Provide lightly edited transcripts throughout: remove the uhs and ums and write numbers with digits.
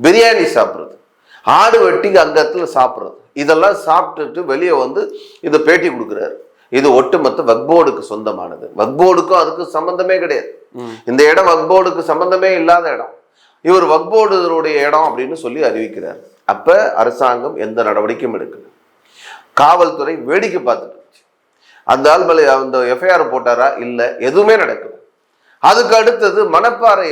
பிரியாணி சாப்பிட்றது, ஆடு வெட்டி அங்கத்துல சாப்பிட்றது, இதெல்லாம் சாப்பிட்டுட்டு வெளியே வந்து இதை பேட்டி கொடுக்குறாரு. இது ஒட்டுமொத்த வக்போர்டுக்கு சொந்தமானது. வக்போர்டுக்கும் அதுக்கு சம்பந்தமே கிடையாது. இந்த இடம் வக்போர்டுக்கு சம்பந்தமே இல்லாத இடம். இவர் வக்போர்டுடைய இடம் அப்படின்னு சொல்லி அறிவிக்கிறார். அப்ப அரசாங்கம் எந்த நடவடிக்கையும் எடுக்கல. காவல்துறை வேடிக்கை பார்த்துட்டு அந்த ஆள் மேலே அந்த எஃப்ஐஆர் போட்டாரா? இல்லை, எதுவுமே நடக்கல. அதுக்கு அடுத்தது மணப்பாறை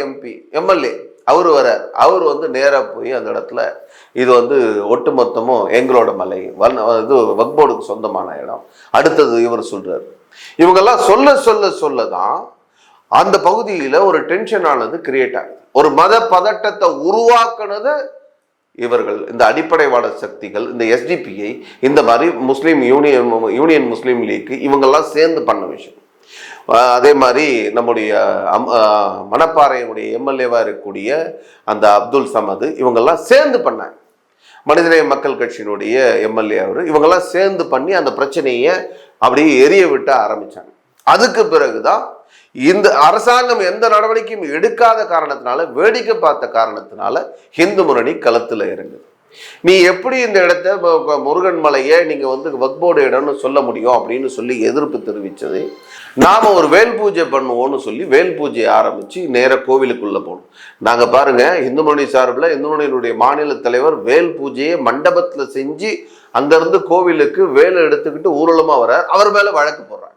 எம்எல்ஏ அவர் வரார். அவர் வந்து நேராக போய் அந்த இடத்துல இது வந்து ஒட்டுமொத்தமும் எங்களோட மலை, இது வக்போர்டுக்கு சொந்தமான இடம். அடுத்தது இவர் சொல்றாரு. இவங்கெல்லாம் சொல்லதான் அந்த பகுதியில் ஒரு டென்ஷன் ஆனது கிரியேட் ஆகுது. ஒரு மத பதட்டத்தை உருவாக்குனது இவர்கள், இந்த அடிப்படைவாத சக்திகள், இந்த எஸ்டிபிஐ, இந்த மாதிரி முஸ்லீம் யூனியன் முஸ்லீம் லீக், இவங்கெல்லாம் சேர்ந்து பண்ண விஷயம். அதே மாதிரி நம்முடைய மணப்பாறையினுடைய எம்எல்ஏவா இருக்கக்கூடிய அந்த அப்துல் சமது, இவங்கெல்லாம் சேர்ந்து பண்ணாங்க. மனிதநேய மக்கள் கட்சியினுடைய எம்எல்ஏ அவர், இவங்கெல்லாம் சேர்ந்து பண்ணி அந்த பிரச்சனையை அப்படியே எரிய விட்டு ஆரம்பிச்சாங்க. அதுக்கு பிறகுதான் இந்த அரசாங்கம் எந்த நடவடிக்கையும் எடுக்காத காரணத்தினால, வேடிக்கை பார்த்த காரணத்தினால இந்து முன்னணி களத்துல இறங்குது. நீ எப்படி இந்த இடத்த முருகன் மலையை நீங்க வந்து வக்போர்டு இடம்னு சொல்ல முடியும் அப்படின்னு சொல்லி எதிர்ப்பு தெரிவிச்சது. நாம ஒரு வேல் பூஜை பண்ணுவோம்னு சொல்லி வேல் பூஜையை ஆரம்பிச்சு நேர கோவிலுக்குள்ள போனோம். நாங்க பாருங்க, இந்து முன்னணி சார்பில் இந்து முன்னணியினுடைய மாநில தலைவர் வேல் பூஜையை மண்டபத்துல செஞ்சு அங்கிருந்து கோவிலுக்கு வேலை எடுத்துக்கிட்டு ஊர்வலமா வர்றார். அவர் மேல வழக்கு போடுறாங்க.